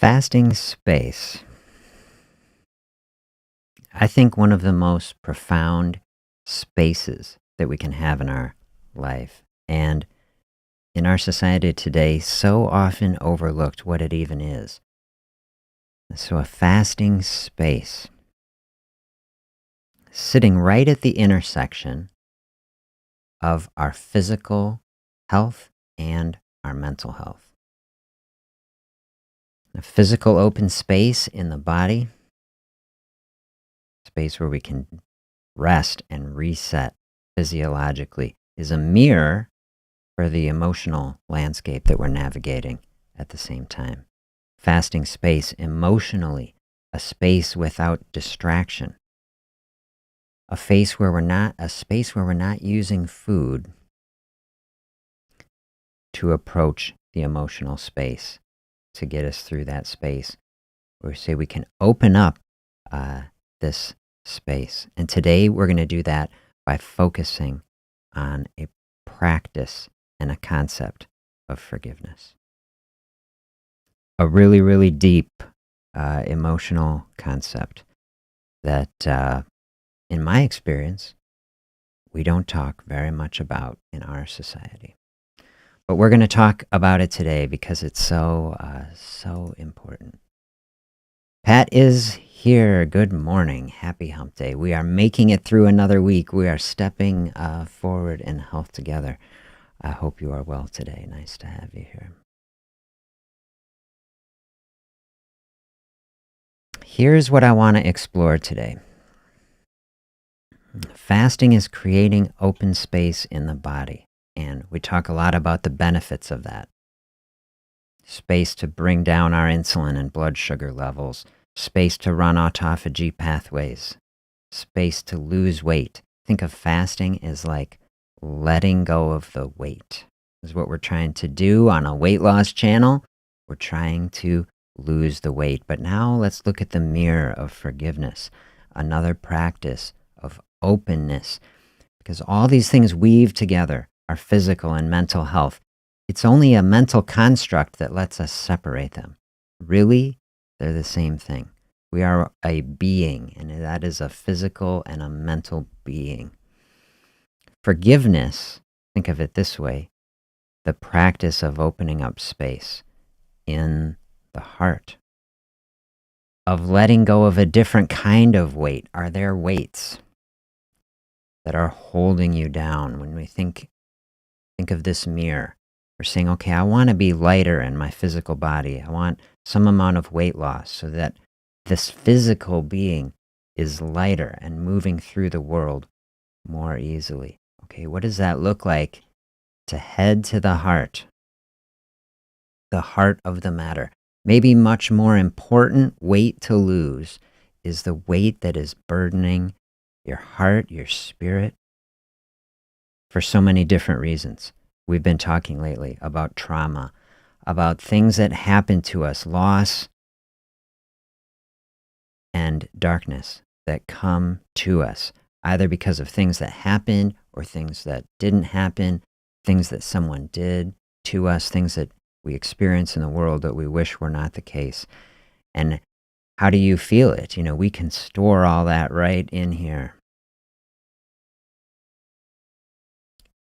Fasting space. I think one of the most profound spaces that we can have in our life and in our society today, so often overlooked what it even is. So, a fasting space sitting right at the intersection of our physical health and our mental health. A physical open space in the body, space where we can rest and reset physiologically, is a mirror for the emotional landscape that we're navigating at the same time. Fasting space emotionally, a space without distraction, a space where we're not using food to approach the emotional space to get us through that space. We say we can open up this space. And today we're going to do that by focusing on a practice and a concept of forgiveness. A really, really deep emotional concept that, in my experience, we don't talk very much about in our society. But we're going to talk about it today because it's so important. Pat is here. Good morning. Happy hump day. We are making it through another week. We are stepping forward in health together. I hope you are well today. Nice to have you here. Here's what I want to explore today. Fasting is creating open space in the body, and we talk a lot about the benefits of that. Space to bring down our insulin and blood sugar levels, space to run autophagy pathways, space to lose weight. Think of fasting as like letting go of the weight. Is what we're trying to do on a weight loss channel. We're trying to lose the weight. But now let's look at the mirror of forgiveness, another practice of openness, because all these things weave together, our physical and mental health. It's only a mental construct that lets us separate them. Really, they're the same thing. We are a being, and that is a physical and a mental being. Forgiveness, think of it this way, the practice of opening up space in the heart, of letting go of a different kind of weight. Are there weights that are holding you down? When we think of this mirror, we're saying, okay, I want to be lighter in my physical body. I want some amount of weight loss so that this physical being is lighter and moving through the world more easily. Okay, what does that look like? To head to the heart of the matter. Maybe much more important weight to lose is the weight that is burdening your heart, your spirit, for so many different reasons. We've been talking lately about trauma, about things that happen to us, loss and darkness that come to us, either because of things that happened or things that didn't happen, things that someone did to us, things that we experience in the world that we wish were not the case. And how do you feel it? We can store all that right in here.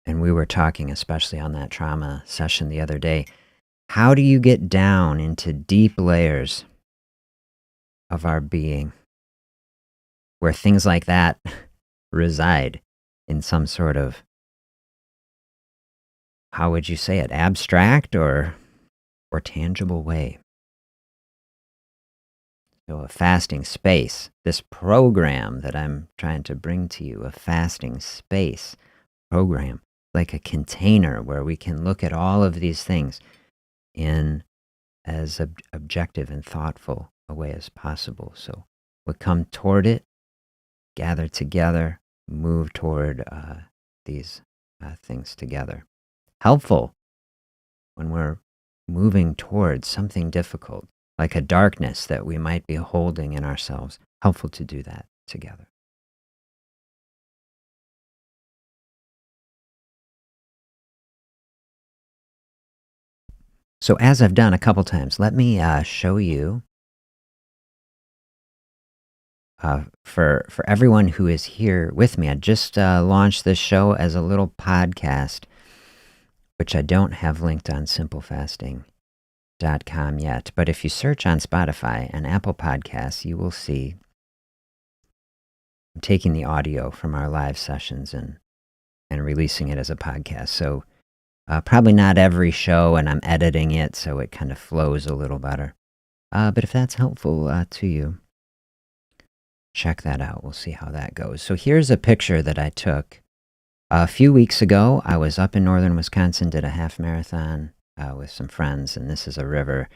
And we were talking, especially on that trauma session the other day, how do you get down into deep layers of our being where things like that reside in some sort of, how would you say it, abstract or tangible way? So a fasting space, this program that I'm trying to bring to you, a fasting space program, like a container where we can look at all of these things in as objective and thoughtful a way as possible. So we'll come toward it, gather together, move toward these things together. Helpful when we're moving towards something difficult, like a darkness that we might be holding in ourselves. Helpful to do that together. So as I've done a couple times, let me show you for everyone who is here with me. I just launched this show as a little podcast, which I don't have linked on simplefasting.com yet. But if you search on Spotify and Apple Podcasts, you will see I'm taking the audio from our live sessions and releasing it as a podcast. So probably not every show, and I'm editing it so it kind of flows a little better. But if that's helpful to you, check that out. We'll see how that goes. So here's a picture that I took a few weeks ago. I was up in northern Wisconsin, did a half marathon with some friends, and this is a river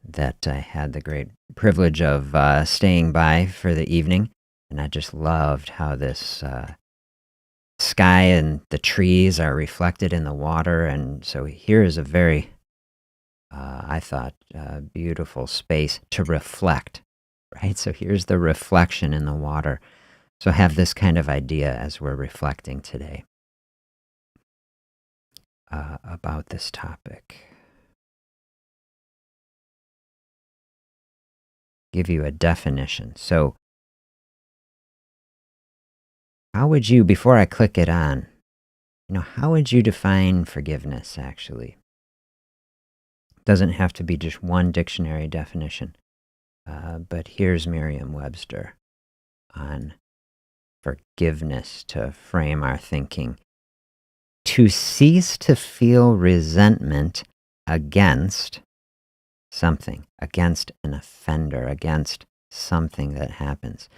that I had the great privilege of staying by for the evening. And I just loved how this sky and the trees are reflected in the water. And so here is a very, I thought, beautiful space to reflect, right? So here's the reflection in the water. So have this kind of idea as we're reflecting today about this topic. Give you a definition. So how would you, before I click it on, how would you define forgiveness actually? It doesn't have to be just one dictionary definition, but here's Merriam-Webster on forgiveness to frame our thinking. To cease to feel resentment against something, against an offender, against something that happens.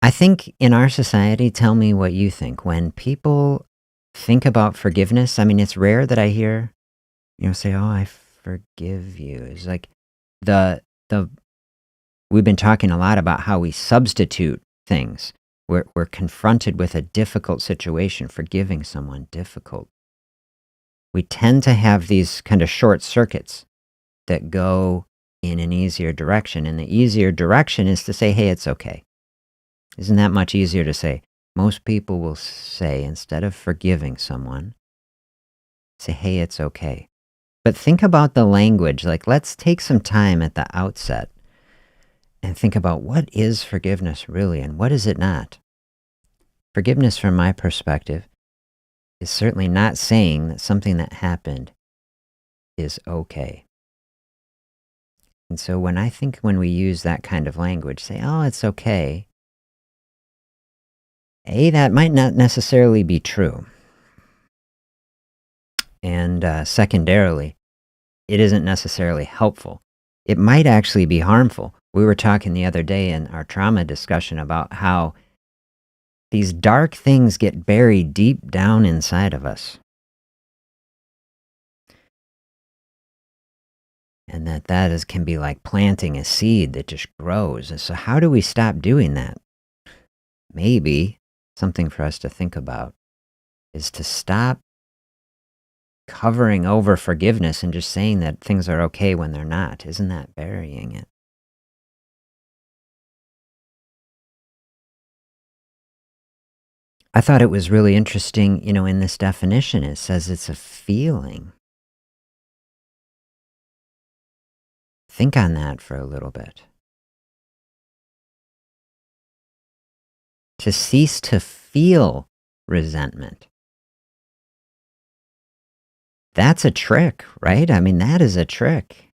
I think in our society, tell me what you think. When people think about forgiveness, I mean, it's rare that I hear, say, "Oh, I forgive you." It's like we've been talking a lot about how we substitute things. We're confronted with a difficult situation, forgiving someone difficult. We tend to have these kind of short circuits that go in an easier direction. And the easier direction is to say, "Hey, it's okay." Isn't that much easier to say? Most people will say, instead of forgiving someone, say, "Hey, it's okay." But think about the language. Like, let's take some time at the outset and think about what is forgiveness really and what is it not. Forgiveness, from my perspective, is certainly not saying that something that happened is okay. And so when we use that kind of language, say, "Oh, it's okay," that might not necessarily be true. And secondarily, it isn't necessarily helpful. It might actually be harmful. We were talking the other day in our trauma discussion about how these dark things get buried deep down inside of us. And that can be like planting a seed that just grows. And so how do we stop doing that? Maybe something for us to think about is to stop covering over forgiveness and just saying that things are okay when they're not. Isn't that burying it? I thought it was really interesting, in this definition, it says it's a feeling. Think on that for a little bit. To cease to feel resentment. That's a trick, right? I mean, that is a trick.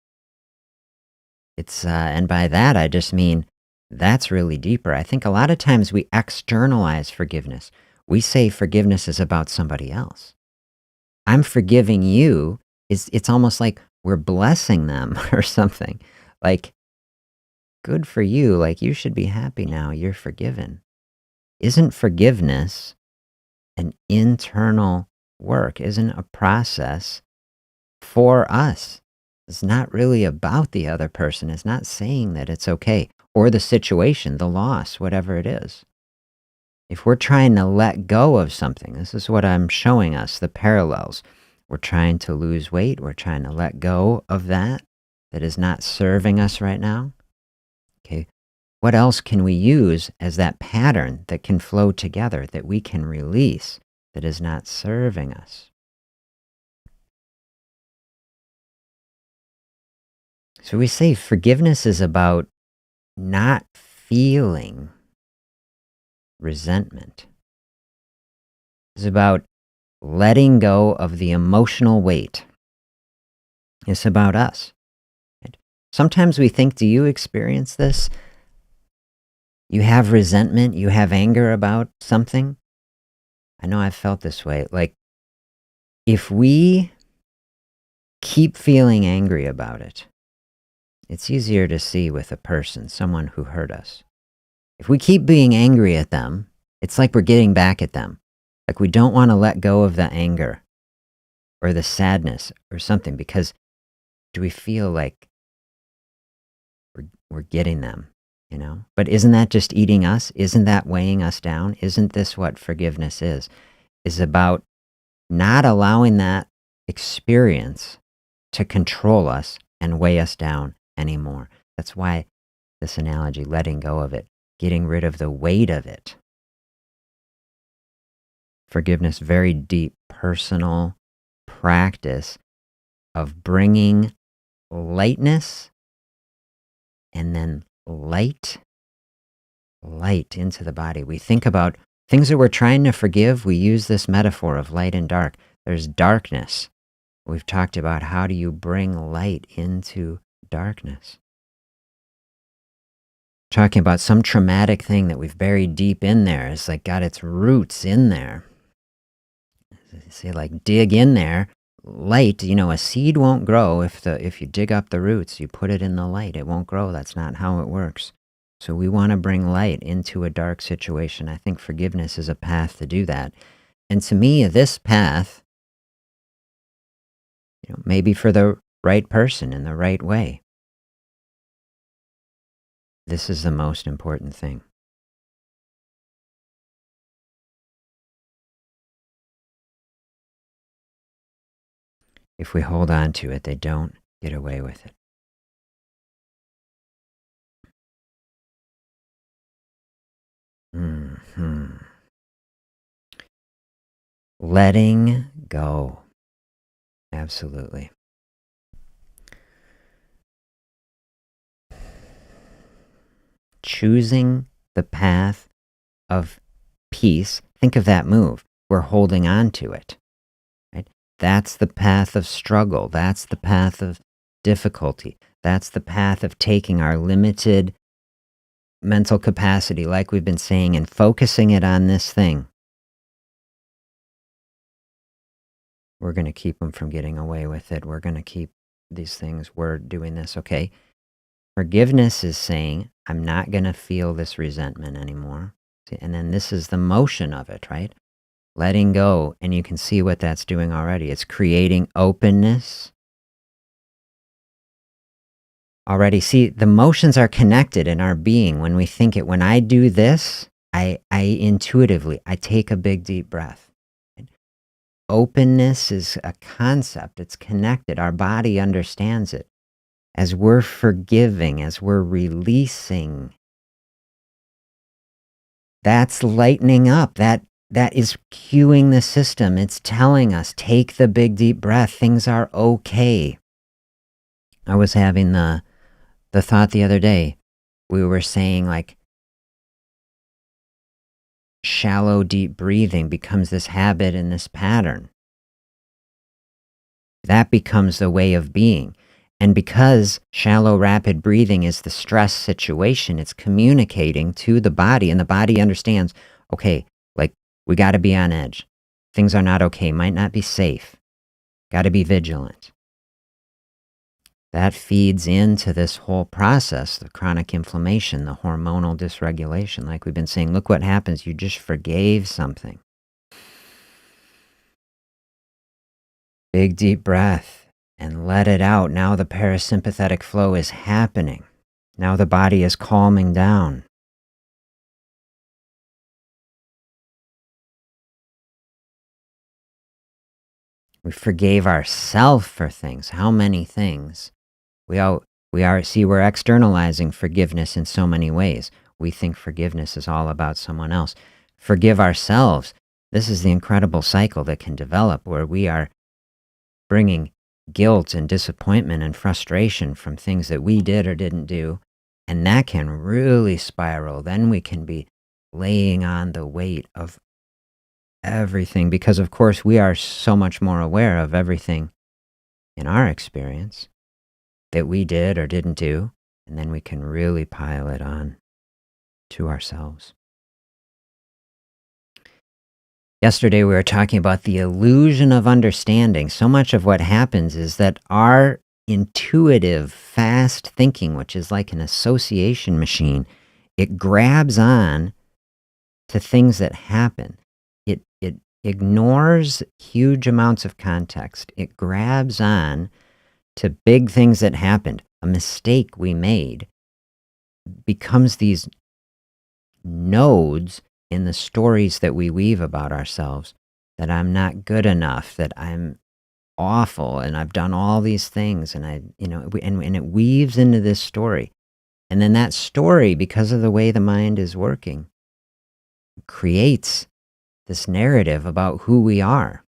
And by that, I just mean that's really deeper. I think a lot of times we externalize forgiveness. We say forgiveness is about somebody else. I'm forgiving you. It's almost like we're blessing them or something. Like, good for you. Like, you should be happy now. You're forgiven. Isn't forgiveness an internal work? Isn't a process for us? It's not really about the other person. It's not saying that it's okay, or the situation, the loss, whatever it is. If we're trying to let go of something, this is what I'm showing us, the parallels. We're trying to lose weight. We're trying to let go of that is not serving us right now. Okay. What else can we use as that pattern that can flow together, that we can release, that is not serving us? So we say forgiveness is about not feeling resentment. It's about letting go of the emotional weight. It's about us. Right? Sometimes we think, do you experience this? You have resentment, you have anger about something. I know I've felt this way. Like, if we keep feeling angry about it, it's easier to see with a person, someone who hurt us. If we keep being angry at them, it's like we're getting back at them. Like we don't want to let go of the anger or the sadness or something, because do we feel like we're getting them, you know? But isn't that just eating us? Isn't that weighing us down? Isn't this what forgiveness is about not allowing that experience to control us and weigh us down anymore. That's why this analogy, letting go of it, getting rid of the weight of it. Forgiveness, very deep, personal practice of bringing lightness and then light into the body. We think about things that we're trying to forgive. We use this metaphor of light and dark. There's darkness. We've talked about how do you bring light into darkness. Talking about some traumatic thing that we've buried deep in there. It's like got its roots in there. Say like dig in there. Light, a seed won't grow if you dig up the roots, you put it in the light, it won't grow. That's not how it works. So we want to bring light into a dark situation. I think forgiveness is a path to do that. And to me, this path, maybe for the right person in the right way, this is the most important thing. If we hold on to it, they don't get away with it. Letting go. Absolutely. Choosing the path of peace. Think of that move. We're holding on to it. Right? That's the path of struggle. That's the path of difficulty. That's the path of taking our limited mental capacity, like we've been saying, and focusing it on this thing. We're going to keep them from getting away with it. We're going to keep these things. We're doing this. Okay. Forgiveness is saying, I'm not going to feel this resentment anymore. And then this is the motion of it, right? Letting go. And you can see what that's doing already. It's creating openness. Already, see, the motions are connected in our being when we think it. When I do this, I intuitively, I take a big deep breath. Openness is a concept. It's connected. Our body understands it. As we're forgiving, as we're releasing, that's lightening up. That is cueing the system. It's telling us, take the big deep breath. Things are okay. I was having the thought the other day. We were saying like shallow, deep breathing becomes this habit and this pattern. That becomes the way of being. And because shallow, rapid breathing is the stress situation, it's communicating to the body, and the body understands, okay, like we got to be on edge. Things are not okay, might not be safe. Got to be vigilant. That feeds into this whole process, the chronic inflammation, the hormonal dysregulation. Like we've been saying, look what happens. You just forgave something. Big deep breath and let it out. Now the parasympathetic flow is happening. Now the body is calming down. We forgave ourselves for things. How many things? We're externalizing forgiveness in so many ways. We think forgiveness is all about someone else. Forgive ourselves. This is the incredible cycle that can develop where we are bringing guilt and disappointment and frustration from things that we did or didn't do. And that can really spiral. Then we can be laying on the weight of everything because, of course, we are so much more aware of everything in our experience that we did or didn't do. And then we can really pile it on to ourselves. Yesterday, we were talking about the illusion of understanding. So much of what happens is that our intuitive, fast thinking, which is like an association machine, it grabs on to things that happen. It ignores huge amounts of context. It grabs on to big things that happened. A mistake we made becomes these nodes in the stories that we weave about ourselves, that I'm not good enough, that I'm awful, and I've done all these things, and and it weaves into this story. And then that story, because of the way the mind is working, creates this narrative about who we are.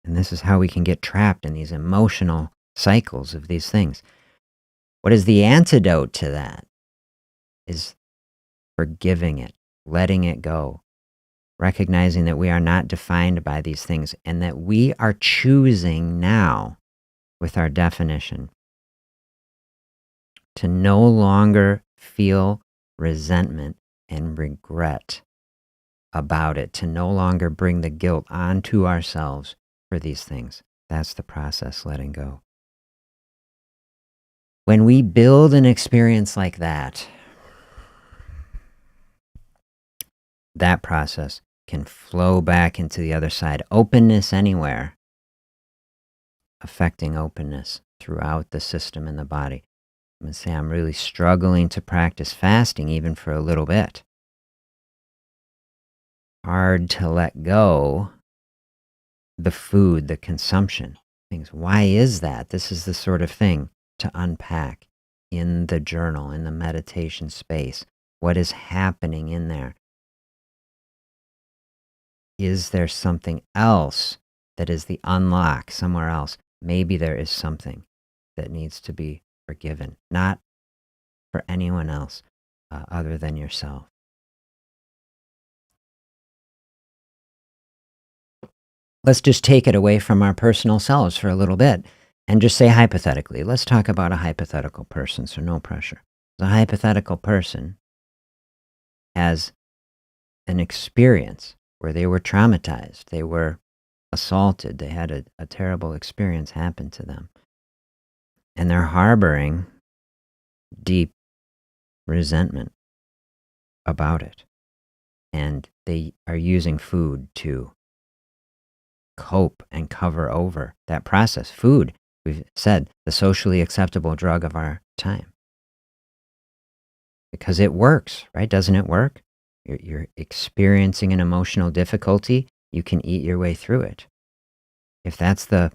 And this is how we can get trapped in these emotional cycles of these things. What is the antidote to that? Is forgiving it, letting it go, recognizing that we are not defined by these things and that we are choosing now with our definition to no longer feel resentment and regret about it, to no longer bring the guilt onto ourselves for these things. That's the process, letting go. When we build an experience like that, that process can flow back into the other side. Openness anywhere, affecting openness throughout the system in the body. I'm going to say I'm really struggling to practice fasting even for a little bit. Hard to let go the food, the consumption, things. Why is that? This is the sort of thing to unpack in the journal, in the meditation space. What is happening in there? Is there something else that is the unlock somewhere else? Maybe there is something that needs to be forgiven, not for anyone else other than yourself. Let's just take it away from our personal selves for a little bit and just say hypothetically. Let's talk about a hypothetical person, so no pressure. The hypothetical person has an experience where they were traumatized, they were assaulted, they had a terrible experience happen to them. And they're harboring deep resentment about it. And they are using food to cope and cover over that process. Food, we've said, the socially acceptable drug of our time. Because it works, right? Doesn't it work? You're experiencing an emotional difficulty, you can eat your way through it. If that's the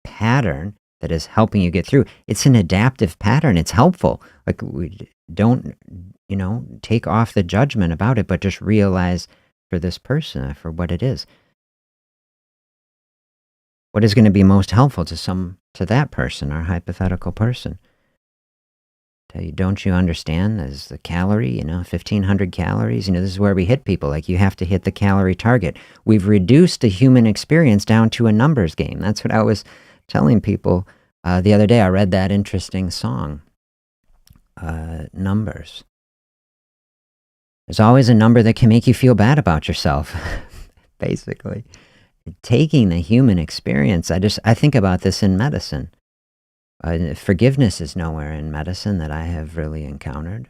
pattern that is helping you get through, it's an adaptive pattern. It's helpful. Like, we don't, take off the judgment about it, but just realize for this person, for what it is. What is going to be most helpful to that person, our hypothetical person? Tell you, don't you understand? There's the calorie, 1,500 calories. This is where we hit people. Like, you have to hit the calorie target. We've reduced the human experience down to a numbers game. That's what I was telling people the other day. I read that interesting song, Numbers. There's always a number that can make you feel bad about yourself, basically. Taking the human experience, I think about this in medicine. Forgiveness is nowhere in medicine that I have really encountered.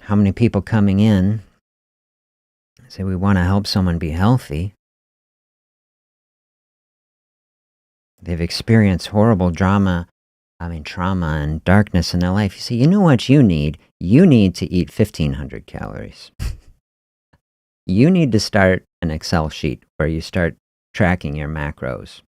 How many people coming in say we want to help someone be healthy? They've experienced horrible trauma and darkness in their life. You say, you know what you need? You need to eat 1,500 calories. You need to start an Excel sheet where you start tracking your macros.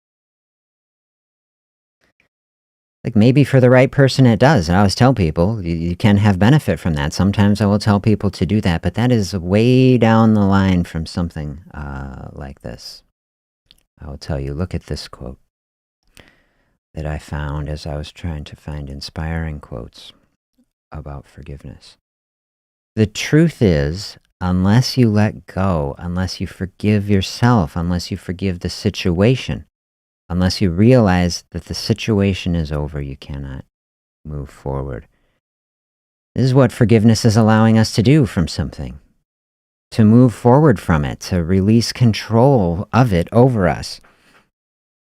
Like, maybe for the right person it does. And I always tell people, you can have benefit from that. Sometimes I will tell people to do that, but that is way down the line from something like this. I will tell you, look at this quote. that I found as I was trying to find inspiring quotes about forgiveness. The truth is, unless you let go, unless you forgive yourself, unless you forgive the situation, unless you realize that the situation is over, you cannot move forward. This is what forgiveness is allowing us to do from something, to move forward from it, to release control of it over us.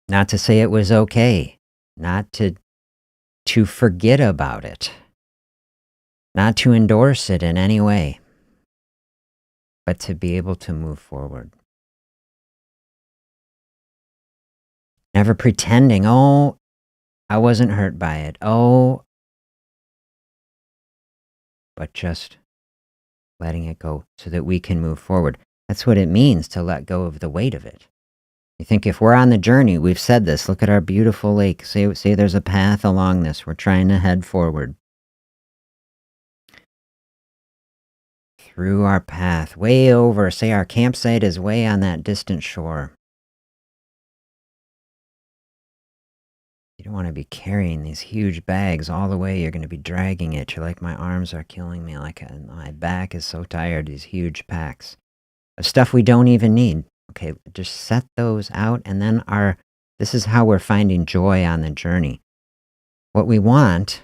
Not to say it was okay, not to forget about it, not to endorse it in any way, but to be able to move forward. Never pretending, oh, I wasn't hurt by it. Oh, but just letting it go so that we can move forward. That's what it means to let go of the weight of it. You think if we're on the journey, we've said this, look at our beautiful lake. Say there's a path along this. We're trying to head forward. Through our path, way over, say our campsite is way on that distant shore. You don't want to be carrying these huge bags all the way. You're going to be dragging it. You're like, my arms are killing me. My back is so tired. These huge packs of stuff we don't even need. Okay, just set those out. And then this is how we're finding joy on the journey. What we want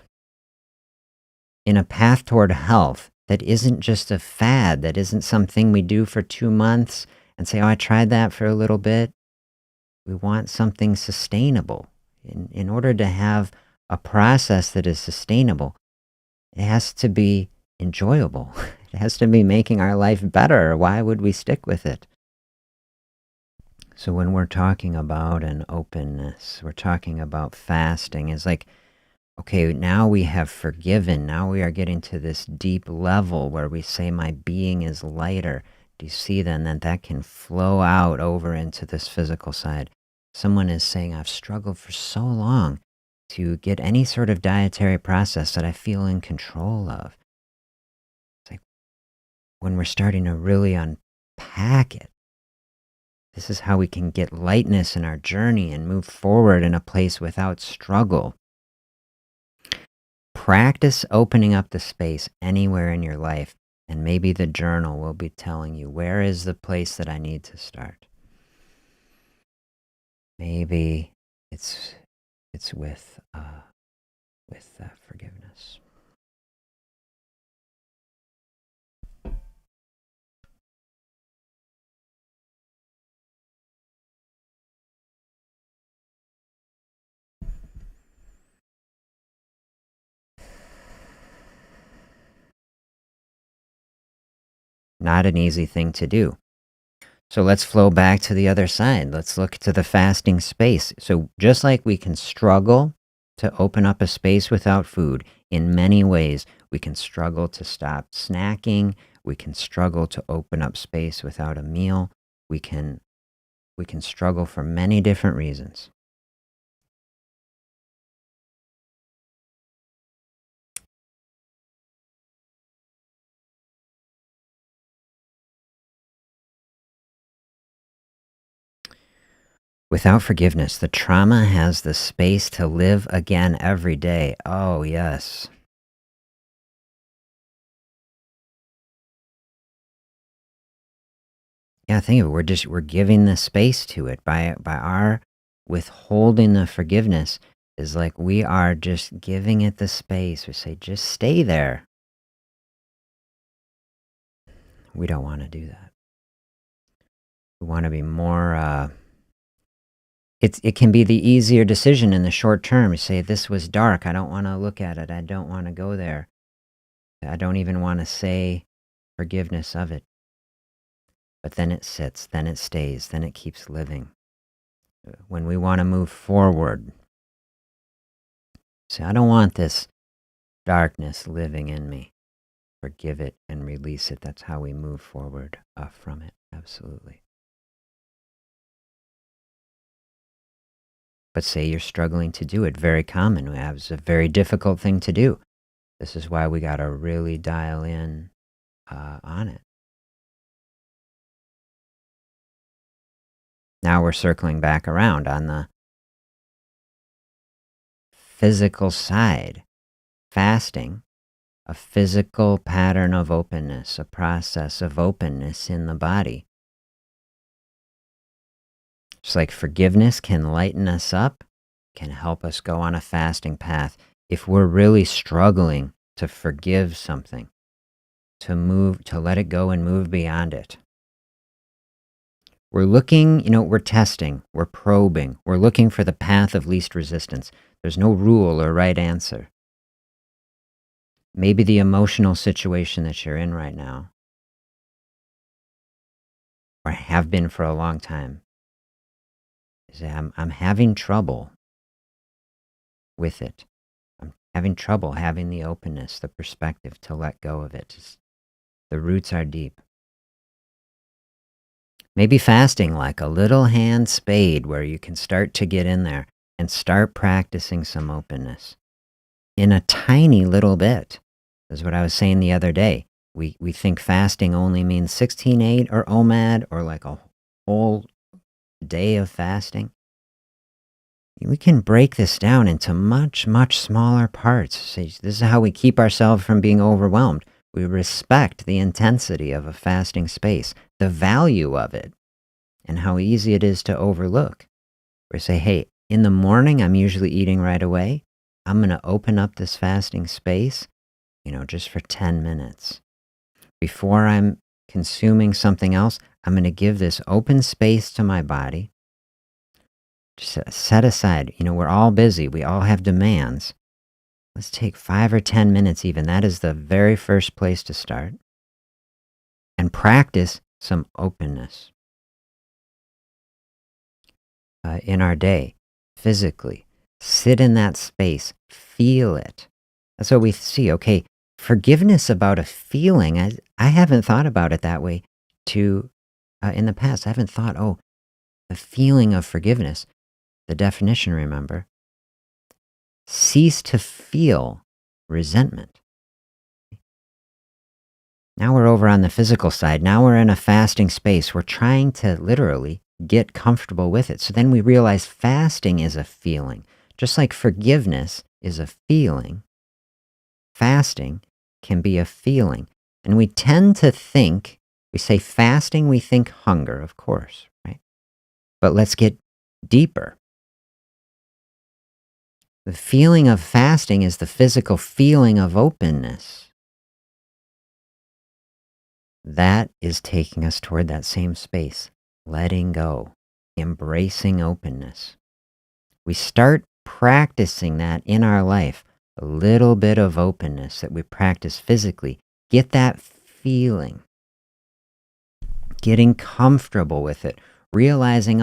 in a path toward health that isn't just a fad, that isn't something we do for 2 months and say, oh, I tried that for a little bit. We want something sustainable. In order to have a process that is sustainable, it has to be enjoyable. It has to be making our life better. Why would we stick with it? So when we're talking about an openness, we're talking about fasting, it's like, okay, now we have forgiven. Now we are getting to this deep level where we say my being is lighter. Do you see then that can flow out over into this physical side? Someone is saying, I've struggled for so long to get any sort of dietary process that I feel in control of. It's like when we're starting to really unpack it, this is how we can get lightness in our journey and move forward in a place without struggle. Practice opening up the space anywhere in your life, and maybe the journal will be telling you, where is the place that I need to start? Maybe it's with forgiveness. Not an easy thing to do. So let's flow back to the other side. Let's look to the fasting space. So just like we can struggle to open up a space without food, in many ways, we can struggle to stop snacking. We can struggle to open up space without a meal. We can struggle for many different reasons. Without forgiveness, the trauma has the space to live again every day. Oh, yes. Yeah, think of it. We're giving the space to it by our withholding the forgiveness is like we are just giving it the space. We say, just stay there. We don't want to do that. We want to be more. It can be the easier decision in the short term. You say, this was dark. I don't want to look at it. I don't want to go there. I don't even want to say forgiveness of it. But then it sits, then it stays, then it keeps living. When we want to move forward, say, I don't want this darkness living in me. Forgive it and release it. That's how we move forward from it. Absolutely. But say you're struggling to do it. Very common. It's a very difficult thing to do. This is why we got to really dial in on it. Now we're circling back around on physical side. Fasting, a physical pattern of openness, a process of openness in the body. Just like forgiveness can lighten us up, can help us go on a fasting path. If we're really struggling to forgive something, to let it go and move beyond it. We're looking, we're testing, we're probing, we're looking for the path of least resistance. There's no rule or right answer. Maybe the emotional situation that you're in right now, or have been for a long time, is that I'm having trouble with it. I'm having trouble having the openness, the perspective to let go of it. The roots are deep. Maybe fasting like a little hand spade where you can start to get in there and start practicing some openness in a tiny little bit. That's what I was saying the other day. We think fasting only means 16/8 or OMAD or like a whole day of fasting. We can break this down into much, much smaller parts. So this is how we keep ourselves from being overwhelmed. We respect the intensity of a fasting space, the value of it, and how easy it is to overlook. We say, hey, in the morning, I'm usually eating right away. I'm going to open up this fasting space, just for 10 minutes. Before I'm consuming something else, I'm going to give this open space to my body. Just set aside, we're all busy. We all have demands. Let's take 5 or 10 minutes even. That is the very first place to start. And practice some openness in our day, physically. Sit in that space. Feel it. That's what we see. Okay, forgiveness about a feeling. I haven't thought about it that way in the past. I haven't thought, the feeling of forgiveness. The definition, remember? Cease to feel resentment. Now we're over on the physical side. Now we're in a fasting space. We're trying to literally get comfortable with it. So then we realize fasting is a feeling. Just like forgiveness is a feeling, fasting can be a feeling. And we tend to think, we say fasting, we think hunger, of course, right? But let's get deeper. The feeling of fasting is the physical feeling of openness. That is taking us toward that same space, letting go, embracing openness. We start practicing that in our life, a little bit of openness that we practice physically. Get that feeling, getting comfortable with it, realizing,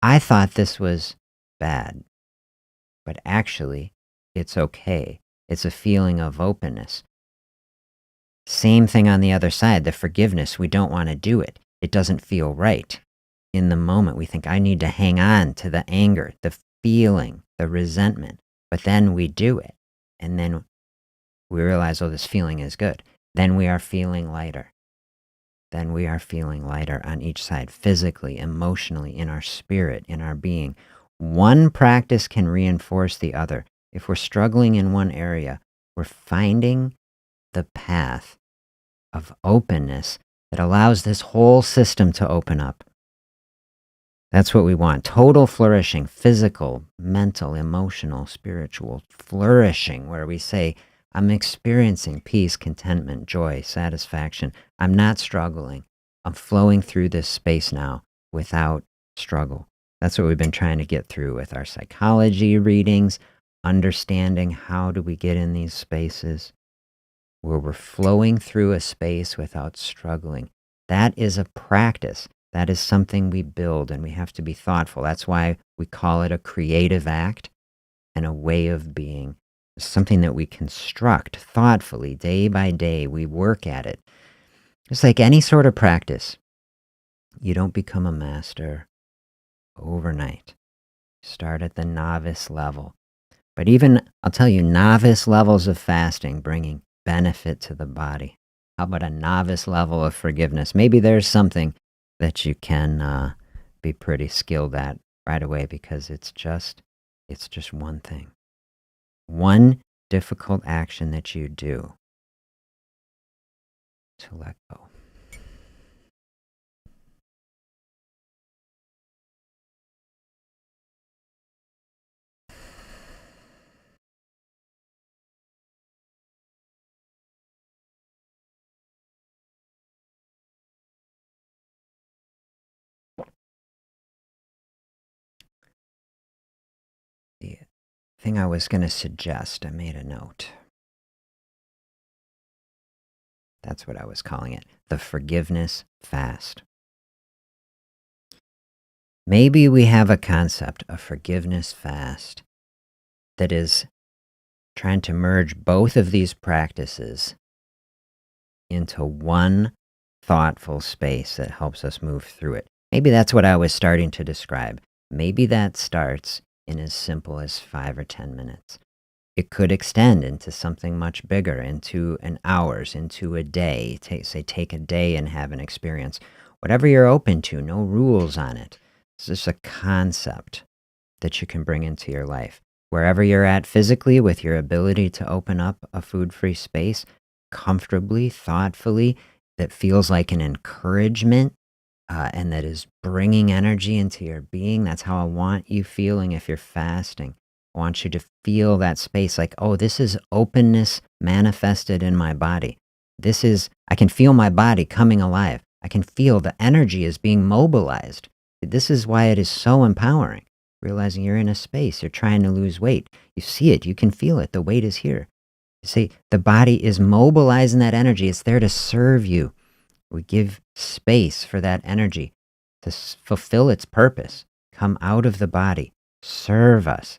I thought this was bad. But actually, it's okay. It's a feeling of openness. Same thing on the other side, the forgiveness. We don't want to do it. It doesn't feel right. In the moment, we think, I need to hang on to the anger, the feeling, the resentment. But then we do it. And then we realize, this feeling is good. Then we are feeling lighter. Then we are feeling lighter on each side, physically, emotionally, in our spirit, in our being. One practice can reinforce the other. If we're struggling in one area, we're finding the path of openness that allows this whole system to open up. That's what we want. Total flourishing, physical, mental, emotional, spiritual flourishing, where we say, I'm experiencing peace, contentment, joy, satisfaction. I'm not struggling. I'm flowing through this space now without struggle. That's what we've been trying to get through with our psychology readings, understanding how do we get in these spaces where we're flowing through a space without struggling. That is a practice. That is something we build, and we have to be thoughtful. That's why we call it a creative act and a way of being. It's something that we construct thoughtfully, day by day. We work at it. It's like any sort of practice. You don't become a master overnight. Start at the novice level. But even, I'll tell you, novice levels of fasting bringing benefit to the body. How about a novice level of forgiveness? Maybe there's something that you can be pretty skilled at right away because it's just It's just one thing. One difficult action that you do to let go. The thing I was going to suggest, I made a note. That's what I was calling it, the forgiveness fast. Maybe we have a concept of forgiveness fast that is trying to merge both of these practices into one thoughtful space that helps us move through it. Maybe that's what I was starting to describe. Maybe that starts in as simple as 5 or 10 minutes. It could extend into something much bigger, into an hours, into a day. Take a day and have an experience. Whatever you're open to, no rules on it. It's just a concept that you can bring into your life. Wherever you're at physically, with your ability to open up a food-free space, comfortably, thoughtfully, that feels like an encouragement, and that is bringing energy into your being. That's how I want you feeling if you're fasting. I want you to feel that space like, oh, this is openness manifested in my body. I can feel my body coming alive. I can feel the energy is being mobilized. This is why it is so empowering. Realizing you're in a space, you're trying to lose weight. You see it, you can feel it. The weight is here. You see, the body is mobilizing that energy. It's there to serve you. We give space for that energy to fulfill its purpose, come out of the body, serve us.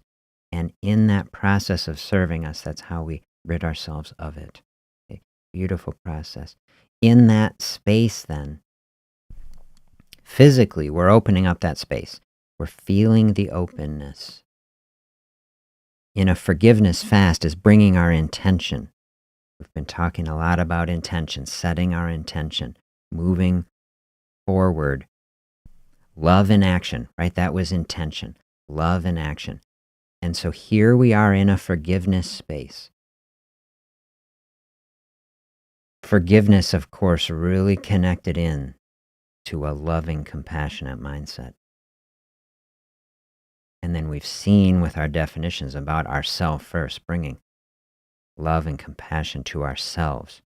And in that process of serving us, that's how we rid ourselves of it. A beautiful process. In that space, then, physically, we're opening up that space. We're feeling the openness. In a forgiveness fast is bringing our intention. We've been talking a lot about intention, setting our intention, moving forward. Love in action, right? That was intention. Love in action. And so here we are in a forgiveness space. Forgiveness, of course, really connected in to a loving, compassionate mindset. And then we've seen with our definitions about ourself first, bringing love and compassion to ourselves.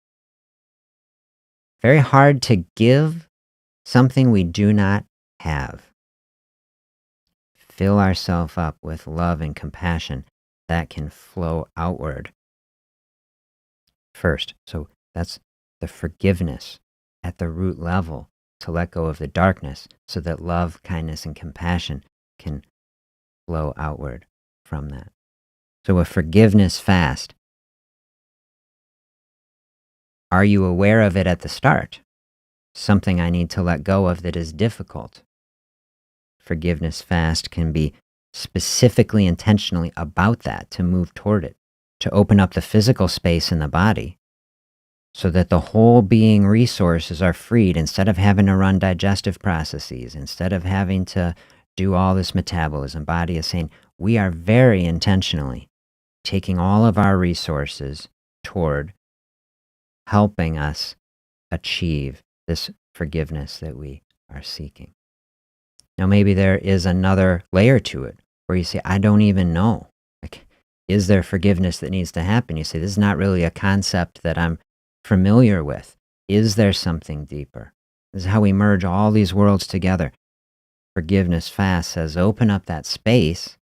Very hard to give something we do not have. Fill ourselves up with love and compassion that can flow outward first. So that's the forgiveness at the root level, to let go of the darkness so that love, kindness, and compassion can flow outward from that. So a forgiveness fast. Are you aware of it at the start? Something I need to let go of that is difficult. Forgiveness fast can be specifically, intentionally about that, to move toward it, to open up the physical space in the body so that the whole being resources are freed instead of having to run digestive processes, instead of having to do all this metabolism. Body is saying, we are very intentionally taking all of our resources toward helping us achieve this forgiveness that we are seeking. Now, maybe there is another layer to it where you say, I don't even know. Like, is there forgiveness that needs to happen? You say, this is not really a concept that I'm familiar with. Is there something deeper? This is how we merge all these worlds together. Forgiveness fast says, open up that space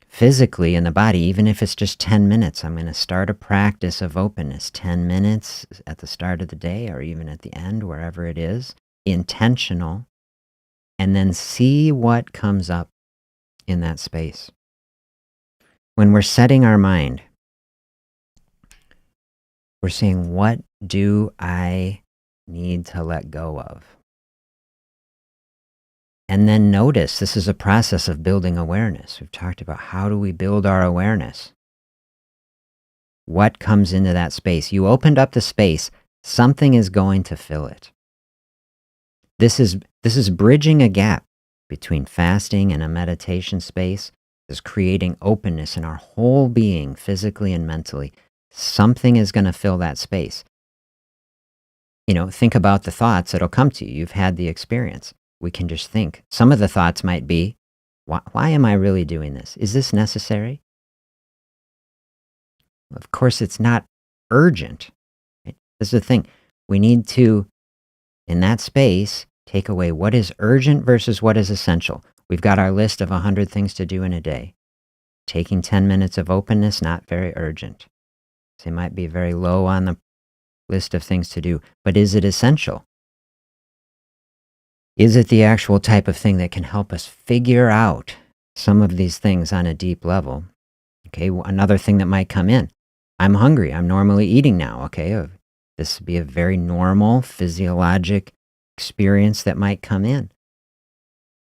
physically in the body, even if it's just 10 minutes. I'm going to start a practice of openness, 10 minutes at the start of the day or even at the end, wherever it is, intentional, and then see what comes up in that space. When we're setting our mind, we're saying, what do I need to let go of? And then notice, this is a process of building awareness. We've talked about how do we build our awareness? What comes into that space? You opened up the space, something is going to fill it. This is bridging a gap between fasting and a meditation space. is creating openness in our whole being, physically and mentally. Something is going to fill that space. Think about the thoughts that'll come to you. You've had the experience. We can just think. Some of the thoughts might be, why am I really doing this? Is this necessary? Of course, it's not urgent. Right? This is the thing. We need to, in that space, take away what is urgent versus what is essential. We've got our list of 100 things to do in a day. Taking 10 minutes of openness, not very urgent. So it might be very low on the list of things to do, but is it essential? Is it the actual type of thing that can help us figure out some of these things on a deep level? Okay, another thing that might come in. I'm hungry. I'm normally eating now. Okay, this would be a very normal physiologic experience that might come in.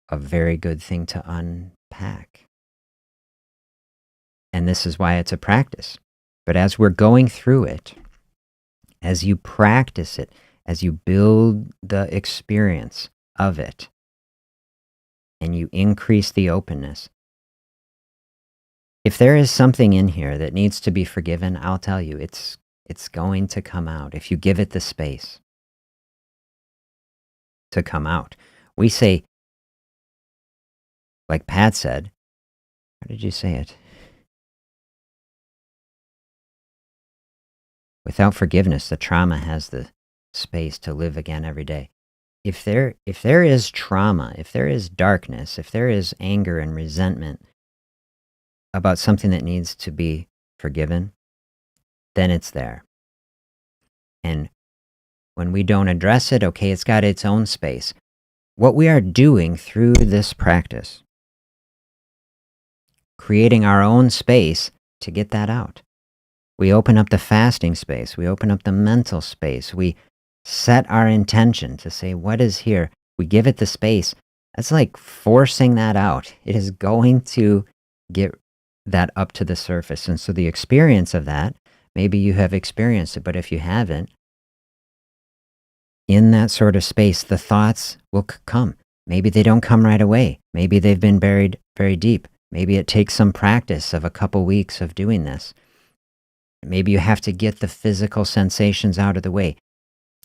A very good thing to unpack. And this is why it's a practice. But as we're going through it, as you practice it, as you build the experience of it, and you increase the openness, if there is something in here that needs to be forgiven, I'll tell you, it's going to come out if you give it the space to come out. We say, like Pat said, how did you say it? Without forgiveness, the trauma has the space to live again every day. If there is trauma, if there is darkness, if there is anger and resentment about something that needs to be forgiven, then it's there. And when we don't address it, okay, it's got its own space. What we are doing through this practice, creating our own space to get that out. We open up the fasting space. We open up the mental space. We set our intention to say, what is here? We give it the space. That's like forcing that out. It is going to get that up to the surface. And so the experience of that, maybe you have experienced it, but if you haven't, in that sort of space, the thoughts will come. Maybe they don't come right away. Maybe they've been buried very deep. Maybe it takes some practice of a couple weeks of doing this. Maybe you have to get the physical sensations out of the way.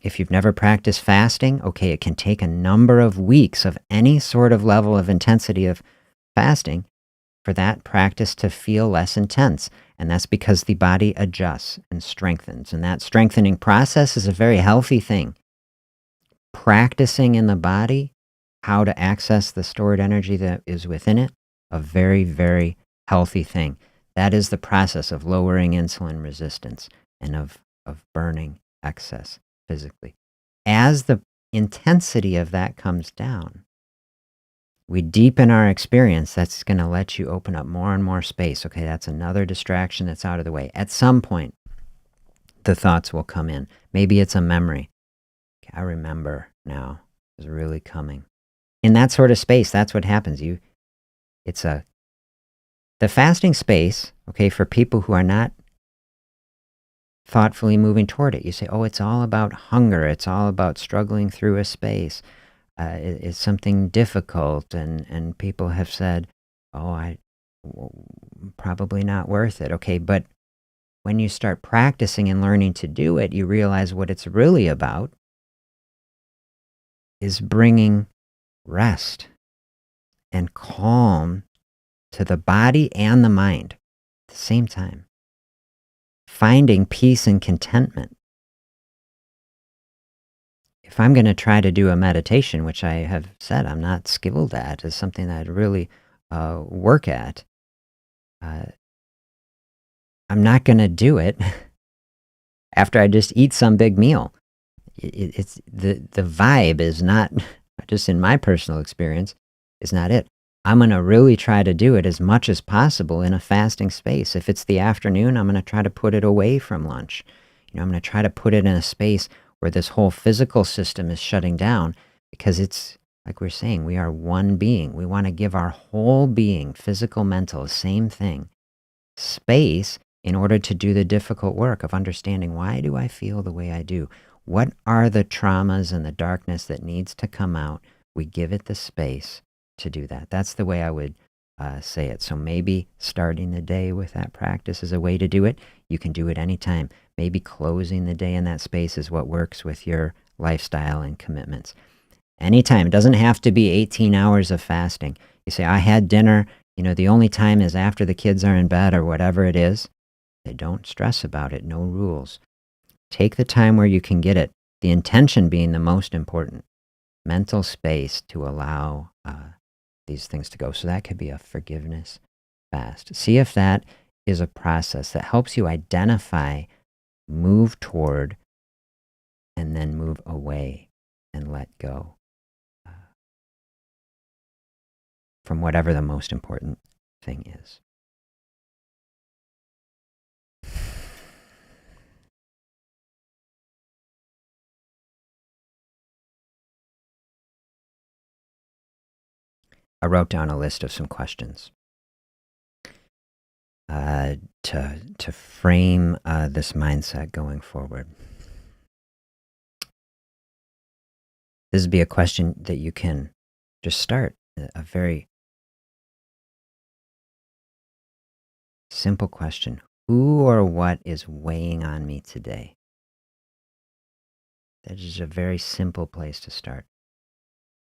If you've never practiced fasting, okay, it can take a number of weeks of any sort of level of intensity of fasting for that practice to feel less intense. And that's because the body adjusts and strengthens. And that strengthening process is a very healthy thing. Practicing in the body how to access the stored energy that is within it, a very, very healthy thing. That is the process of lowering insulin resistance and of burning excess physically. As the intensity of that comes down, we deepen our experience. That's going to let you open up more and more space. Okay, that's another distraction that's out of the way. At some point, the thoughts will come in. Maybe it's a memory. Okay, I remember now. It's really coming. In that sort of space, that's what happens. The fasting space, okay, for people who are not thoughtfully moving toward it, you say, oh, it's all about hunger. It's all about struggling through a space. It's something difficult. And people have said, oh, probably not worth it. Okay, but when you start practicing and learning to do it, you realize what it's really about is bringing rest and calm to the body and the mind at the same time. Finding peace and contentment. If I'm going to try to do a meditation, which I have said I'm not skilled at, is something that I'd really work at, I'm not going to do it after I just eat some big meal. It's the vibe is not, just in my personal experience, is not it. I'm going to really try to do it as much as possible in a fasting space. If it's the afternoon, I'm going to try to put it away from lunch. I'm going to try to put it in a space where this whole physical system is shutting down, because it's, like we're saying, we are one being. We want to give our whole being, physical, mental, same thing, space in order to do the difficult work of understanding, why do I feel the way I do? What are the traumas and the darkness that needs to come out? We give it the space to do that. That's the way I would say it. So maybe starting the day with that practice is a way to do it. You can do it anytime. Maybe closing the day in that space is what works with your lifestyle and commitments. Anytime. It doesn't have to be 18 hours of fasting. You say, I had dinner, the only time is after the kids are in bed or whatever it is. They don't stress about it. No rules. Take the time where you can get it. The intention being the most important. Mental space to allow these things to go. So that could be a forgiveness fast. See if that is a process that helps you identify, move toward, and then move away and let go from whatever the most important thing is. I wrote down a list of some questions to frame this mindset going forward. This would be a question that you can just start, a very simple question. Who or what is weighing on me today? That is a very simple place to start.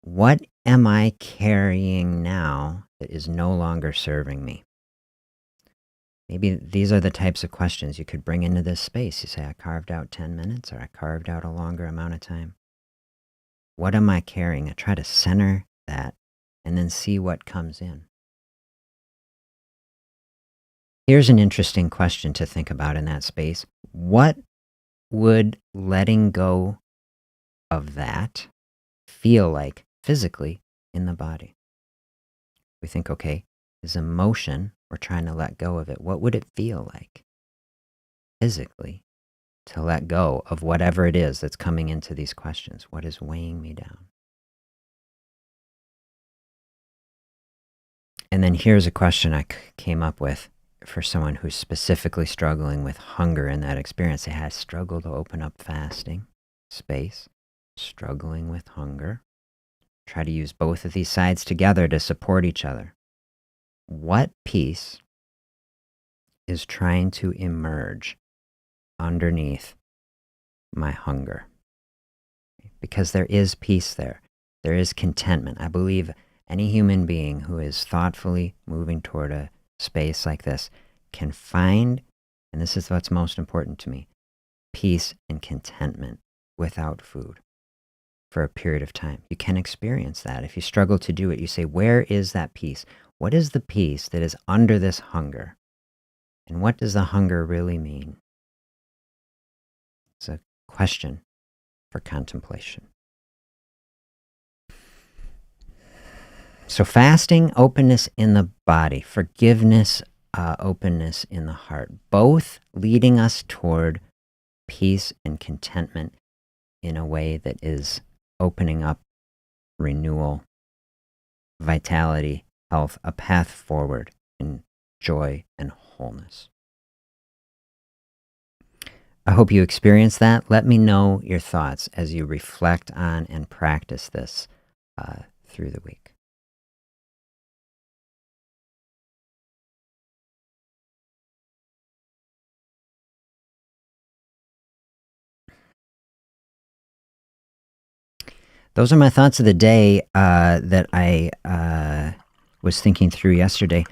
What am I carrying now that is no longer serving me? Maybe these are the types of questions you could bring into this space. You say, I carved out 10 minutes, or I carved out a longer amount of time. What am I carrying? I try to center that and then see what comes in. Here's an interesting question to think about in that space. What would letting go of that feel like physically in the body? We think, okay, is emotion, we're trying to let go of it. What would it feel like physically to let go of whatever it is that's coming into these questions? What is weighing me down? And then here's a question I came up with for someone who's specifically struggling with hunger in that experience. They had struggled to open up fasting space, struggling with hunger. Try to use both of these sides together to support each other. What piece is trying to emerge underneath my hunger? Because there is peace there. There is contentment. I believe any human being who is thoughtfully moving toward a space like this can find, and this is what's most important to me, peace and contentment without food for a period of time. You can experience that. If you struggle to do it, you say, where is that peace? What is the peace that is under this hunger? And what does the hunger really mean? It's a question for contemplation. So fasting, openness in the body, forgiveness, openness in the heart, both leading us toward peace and contentment in a way that is opening up renewal, vitality, health, a path forward in joy and wholeness. I hope you experience that. Let me know your thoughts as you reflect on and practice this through the week. Those are my thoughts of the day that I was thinking through yesterday.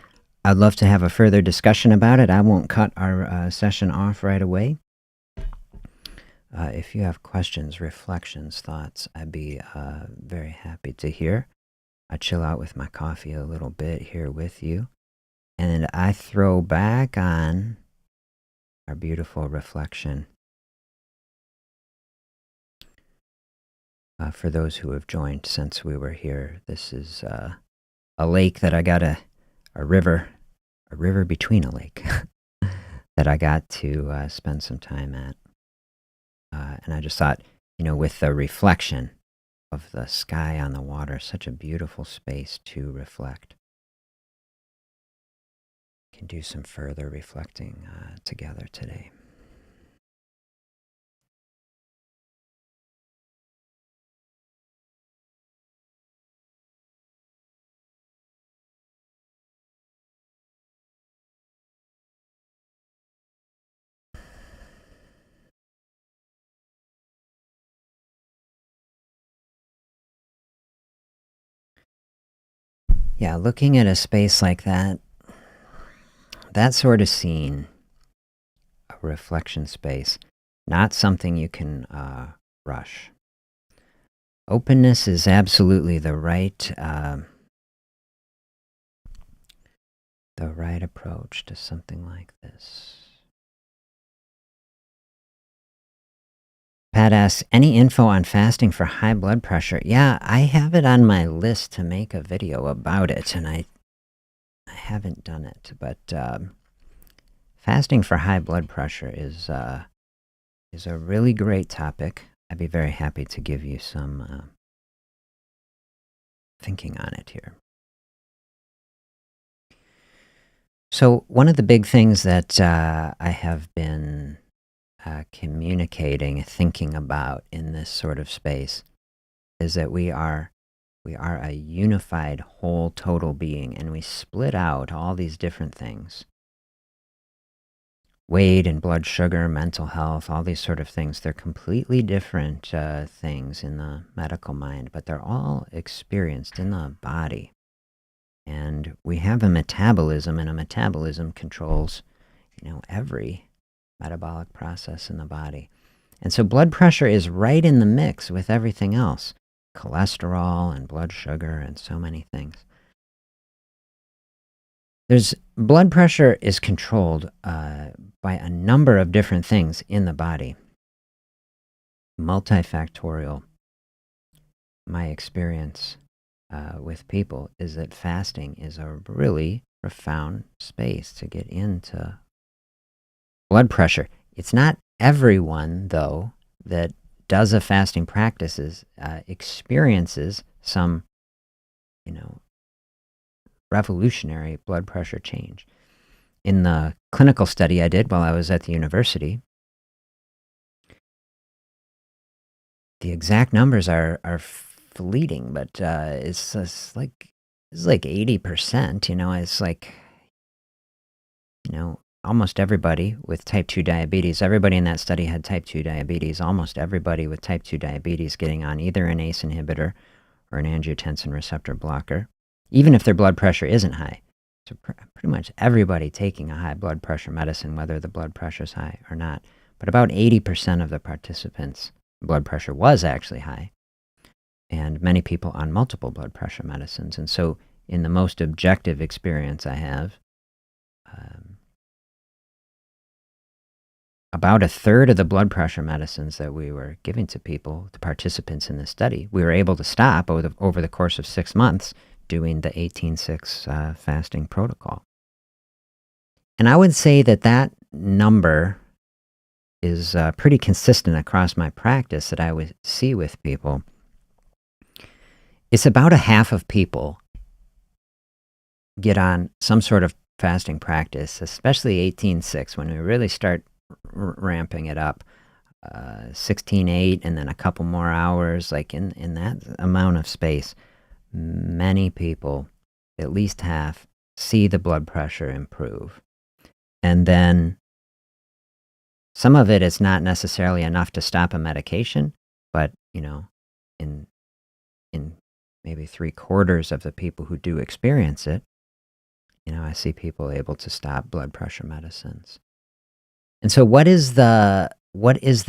I'd love to have a further discussion about it. I won't cut our session off right away. If you have questions, reflections, thoughts, I'd be very happy to hear. I chill out with my coffee a little bit here with you. And I throw back on our beautiful reflection. For those who have joined since we were here, this is a lake that I got a river between a lake that I got to spend some time at. And I just thought, with the reflection of the sky on the water, such a beautiful space to reflect. Can do some further reflecting together today. Yeah, looking at a space like that, that sort of scene, a reflection space, not something you can rush. Openness is absolutely the right approach to something like this. Pat asks, any info on fasting for high blood pressure? Yeah, I have it on my list to make a video about it, and I haven't done it. But fasting for high blood pressure is a really great topic. I'd be very happy to give you some thinking on it here. So one of the big things that I have been communicating, thinking about in this sort of space is that we are a unified whole total being, and we split out all these different things. Weight and blood sugar, mental health, all these sort of things. They're completely different things in the medical mind, but they're all experienced in the body. And we have a metabolism, and a metabolism controls, every metabolic process in the body. And so blood pressure is right in the mix with everything else. Cholesterol and blood sugar and so many things. Blood pressure is controlled by a number of different things in the body. Multifactorial. My experience with people is that fasting is a really profound space to get into blood pressure. It's not everyone, though, that does a fasting practices experiences some, revolutionary blood pressure change. In the clinical study I did while I was at the university, the exact numbers are fleeting, but it's like 80%. It's like almost everybody with type 2 diabetes. Everybody in that study had type 2 diabetes. Almost everybody with type 2 diabetes getting on either an ACE inhibitor or an angiotensin receptor blocker, even if their blood pressure isn't high. So pretty much everybody taking a high blood pressure medicine, whether the blood pressure is high or not. But about 80% of the participants' blood pressure was actually high, and many people on multiple blood pressure medicines. And so in the most objective experience I have, about a third of the blood pressure medicines that we were giving to people, the participants in the study, we were able to stop over the course of 6 months doing the 18-6 fasting protocol. And I would say that number is pretty consistent across my practice that I would see with people. It's about a half of people get on some sort of fasting practice, especially 18-6, when we really start ramping it up, 16-8, and then a couple more hours, like in that amount of space. Many people, at least half, see the blood pressure improve. And then some of it is not necessarily enough to stop a medication, but, in maybe 3/4 of the people who do experience it, I see people able to stop blood pressure medicines. And so what is the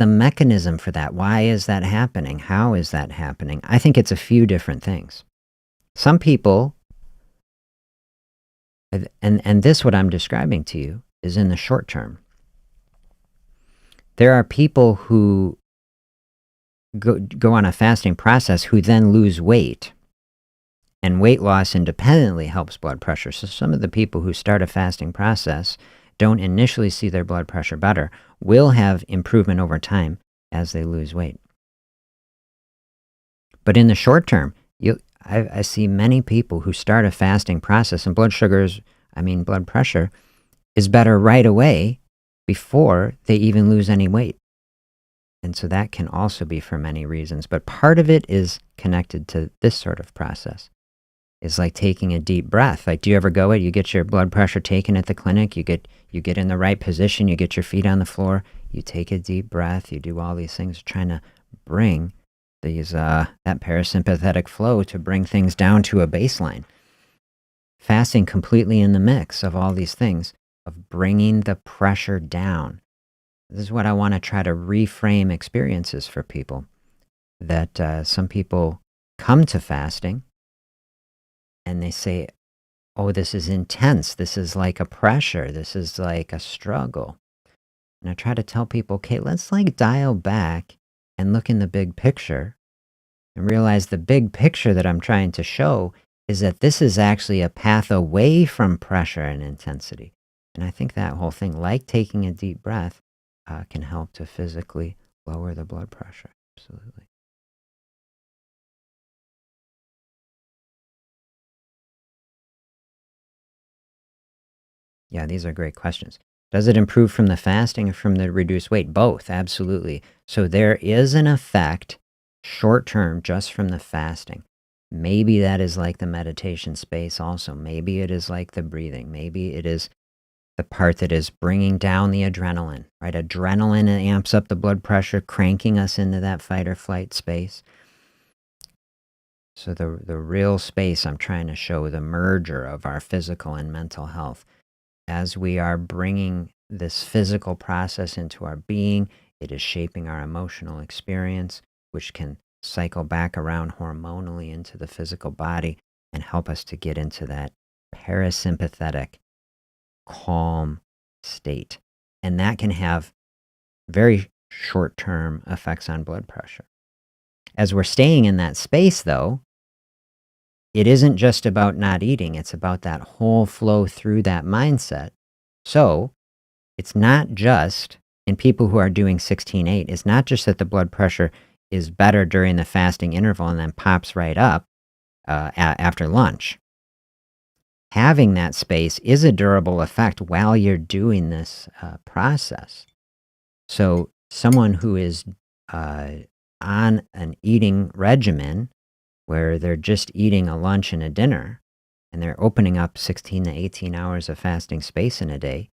mechanism for that? Why is that happening? How is that happening? I think it's a few different things. Some people, and this, what I'm describing to you, is in the short term. There are people who go on a fasting process who then lose weight, and weight loss independently helps blood pressure. So some of the people who start a fasting process don't initially see their blood pressure better, will have improvement over time as they lose weight. But in the short term, I see many people who start a fasting process, and blood pressure is better right away before they even lose any weight. And so that can also be for many reasons. But part of it is connected to this sort of process. It's like taking a deep breath. Like, do you ever you get your blood pressure taken at the clinic, you get in the right position, you get your feet on the floor, you take a deep breath, you do all these things trying to bring that parasympathetic flow to bring things down to a baseline. fasting completely in the mix of all these things, of bringing the pressure down. This is what I want to try to reframe experiences for people. That some people come to fasting and they say, oh, this is intense. This is like a pressure. This is like a struggle. And I try to tell people, okay, let's like dial back and look in the big picture and realize the big picture that I'm trying to show is that this is actually a path away from pressure and intensity. And I think that whole thing, like taking a deep breath, can help to physically lower the blood pressure. Absolutely. Yeah, these are great questions. Does it improve from the fasting or from the reduced weight? Both, absolutely. So there is an effect short term just from the fasting. Maybe that is like the meditation space also. Maybe it is like the breathing. Maybe it is the part that is bringing down the adrenaline, right? Adrenaline amps up the blood pressure, cranking us into that fight or flight space. So the real space I'm trying to show, the merger of our physical and mental health. As we are bringing this physical process into our being, it is shaping our emotional experience, which can cycle back around hormonally into the physical body and help us to get into that parasympathetic, calm state. And that can have very short term effects on blood pressure. As we're staying in that space, though, it isn't just about not eating, it's about that whole flow through that mindset. So, it's not just in people who are doing 16-8, it's not just that the blood pressure is better during the fasting interval and then pops right up after lunch. Having that space is a durable effect while you're doing this process. So, someone who is on an eating regimen where they're just eating a lunch and a dinner, and they're opening up 16 to 18 hours of fasting space in a day,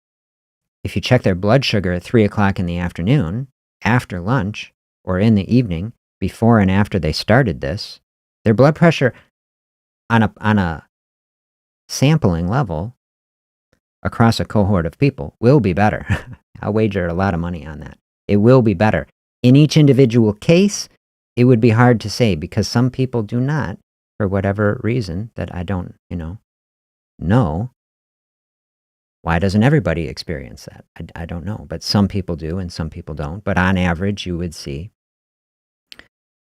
if you check their blood sugar at 3 o'clock in the afternoon, after lunch, or in the evening, before and after they started this, their blood pressure on a sampling level across a cohort of people will be better. I'll wager a lot of money on that. It will be better. In each individual case, it would be hard to say because some people do not, for whatever reason that I don't, know. Why doesn't everybody experience that? I don't know, but some people do and some people don't. But on average, you would see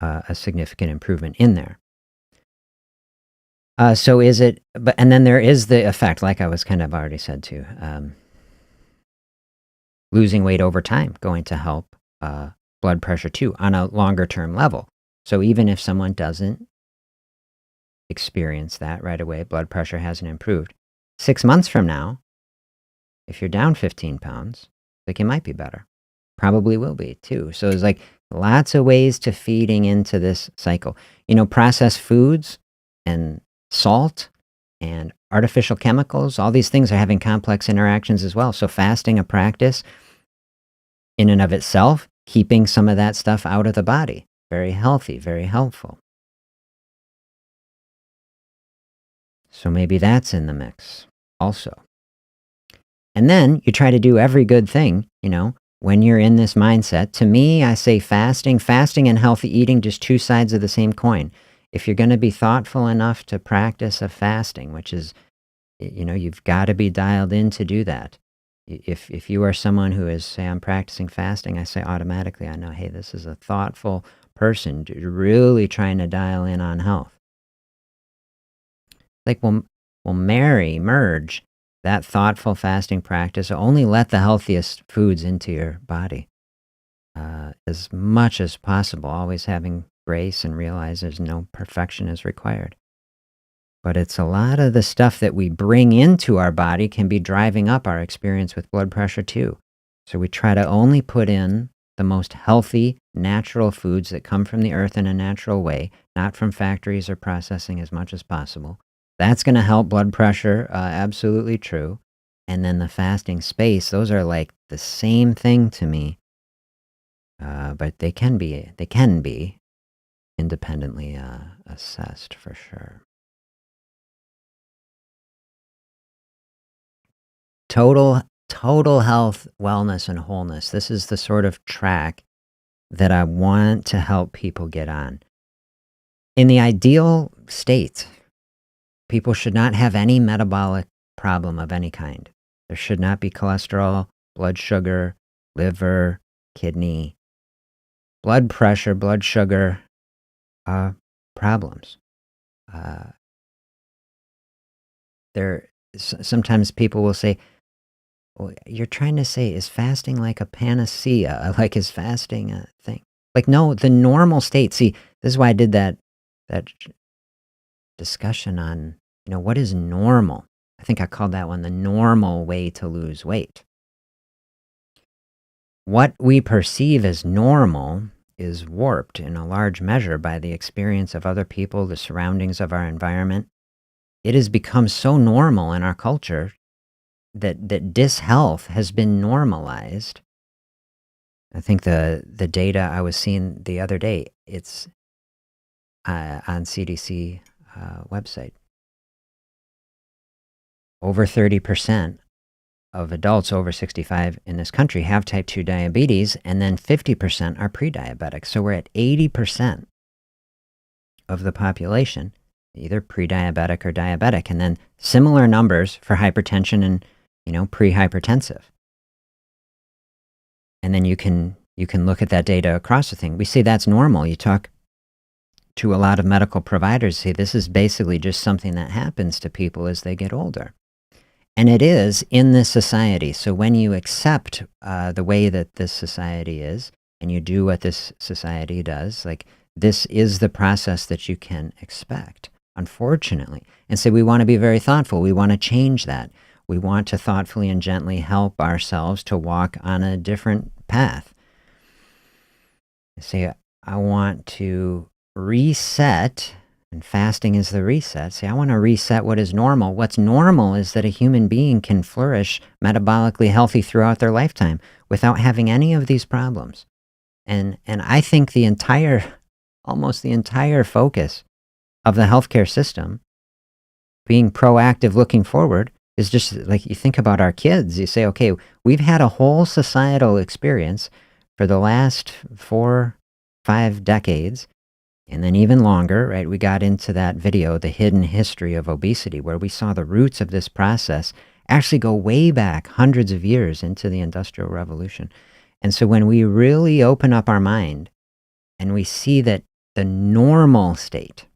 a significant improvement in there. So is it, and then there is the effect, like I was kind of already said too, losing weight over time going to help blood pressure too on a longer term level. So even if someone doesn't experience that right away, blood pressure hasn't improved. 6 months from now, if you're down 15 pounds, like it might be better. Probably will be too. So there's like lots of ways to feeding into this cycle. Processed foods and salt and artificial chemicals, all these things are having complex interactions as well. So fasting a practice in and of itself, keeping some of that stuff out of the body. Very healthy, very helpful. So maybe that's in the mix also. And then you try to do every good thing, when you're in this mindset. To me, I say fasting and healthy eating, just two sides of the same coin. If you're going to be thoughtful enough to practice a fasting, which is, you've got to be dialed in to do that. If you are someone who is, say, I'm practicing fasting, I say automatically, I know, hey, this is a thoughtful person really trying to dial in on health. Like, we'll merge that thoughtful fasting practice. Only let the healthiest foods into your body as much as possible, always having grace and realize there's no perfection is required. But it's a lot of the stuff that we bring into our body can be driving up our experience with blood pressure too. So we try to only put in the most healthy, natural foods that come from the earth in a natural way, not from factories or processing as much as possible. That's going to help blood pressure, absolutely true. And then the fasting space, those are like the same thing to me, but they can be independently assessed for sure. total health, wellness, and wholeness. This is the sort of track that I want to help people get on. In the ideal state, people should not have any metabolic problem of any kind. There should not be cholesterol, blood sugar, liver, kidney, blood pressure, blood sugar problems. Sometimes people will say, well, you're trying to say, is fasting like a panacea? Like, is fasting a thing? Like, no, the normal state. See, this is why I did that discussion on, what is normal? I think I called that one the normal way to lose weight. What we perceive as normal is warped in a large measure by the experience of other people, the surroundings of our environment. It has become so normal in our culture that dishealth has been normalized. I think the data I was seeing the other day, it's on CDC website. Over 30% of adults over 65 in this country have type 2 diabetes, and then 50% are pre-diabetic. So we're at 80% of the population, either pre-diabetic or diabetic, and then similar numbers for hypertension and pre-hypertensive. And then you can look at that data across the thing. We say that's normal. You talk to a lot of medical providers, say this is basically just something that happens to people as they get older. And it is in this society. So when you accept the way that this society is, and you do what this society does, like this is the process that you can expect, unfortunately. And so we want to be very thoughtful. We want to change that. We want to thoughtfully and gently help ourselves to walk on a different path. Say, I want to reset, and fasting is the reset. Say, I want to reset what is normal. What's normal is that a human being can flourish metabolically healthy throughout their lifetime without having any of these problems. And I think almost the entire focus of the healthcare system, being proactive, looking forward, is just like you think about our kids. You say, okay, we've had a whole societal experience for the last 4-5 decades, and then even longer, right? We got into that video, The Hidden History of Obesity, where we saw the roots of this process actually go way back hundreds of years into the Industrial Revolution. And so when we really open up our mind and we see that the normal state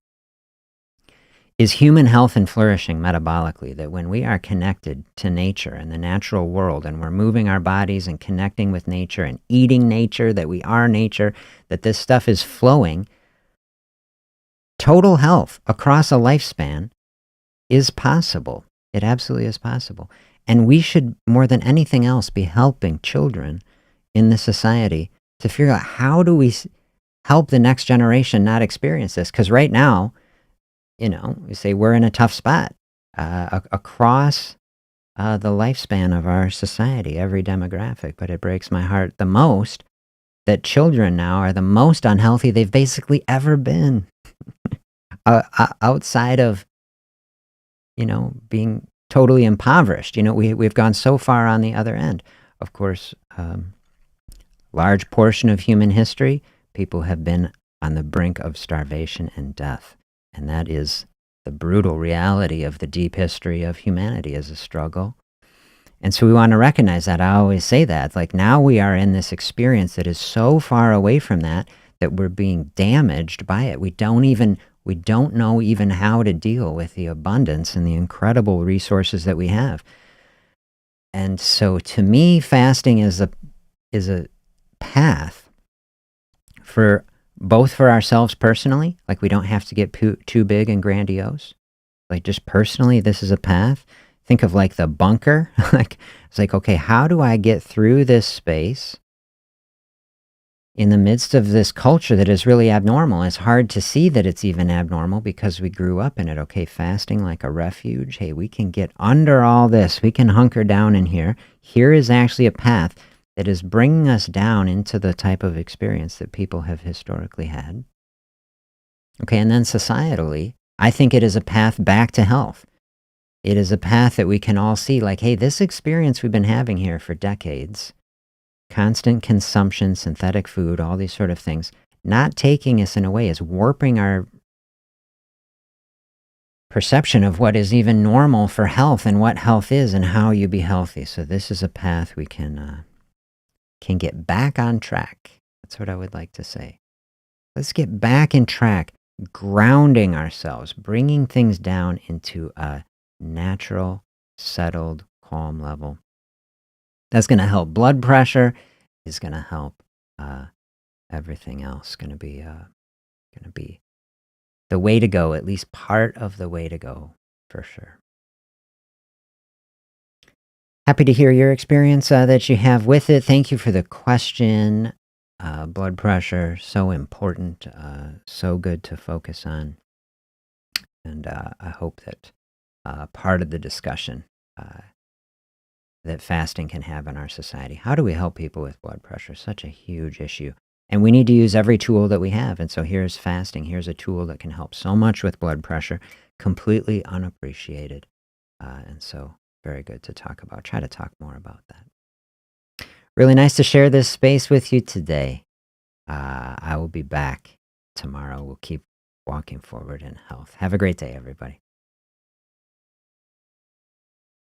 is human health and flourishing metabolically, that when we are connected to nature and the natural world, and we're moving our bodies and connecting with nature and eating nature, that we are nature, that this stuff is flowing, total health across a lifespan is possible. It absolutely is possible. And we should, more than anything else, be helping children in the society to figure out how do we help the next generation not experience this. Because right now, we say we're in a tough spot across the lifespan of our society, every demographic. But it breaks my heart the most that children now are the most unhealthy they've basically ever been. Outside of, being totally impoverished. We've gone so far on the other end. Of course, large portion of human history, people have been on the brink of starvation and death. And that is the brutal reality of the deep history of humanity as a struggle. And so we want to recognize that. I always say that. Like now we are in this experience that is so far away from that we're being damaged by it. We don't know even how to deal with the abundance and the incredible resources that we have. And so to me, fasting is a path for both for ourselves personally, like we don't have to get too big and grandiose. Like just personally, this is a path. Think of like the bunker. It's like, okay, how do I get through this space in the midst of this culture that is really abnormal? It's hard to see that it's even abnormal because we grew up in it. Okay, fasting like a refuge. Hey, we can get under all this. We can hunker down in here. Here is actually a path that is bringing us down into the type of experience that people have historically had. Okay, and then societally, I think it is a path back to health. It is a path that we can all see, like, hey, this experience we've been having here for decades, constant consumption, synthetic food, all these sort of things, not taking us in a way is warping our perception of what is even normal for health and what health is and how you be healthy. So this is a path we can get back on track. That's what I would like to say. Let's get back in track, grounding ourselves, bringing things down into a natural, settled, calm level. That's going to help blood pressure. Is going to help everything else. Going to be the way to go. At least part of the way to go, for sure. Happy to hear your experience that you have with it. Thank you for the question. Blood pressure, so important, so good to focus on. And I hope that part of the discussion that fasting can have in our society. How do we help people with blood pressure? Such a huge issue. And we need to use every tool that we have. And so here's fasting. Here's a tool that can help so much with blood pressure, completely unappreciated. And so very good to talk about. Try to talk more about that. Really nice to share this space with you today. I will be back tomorrow. We'll keep walking forward in health. Have a great day, everybody.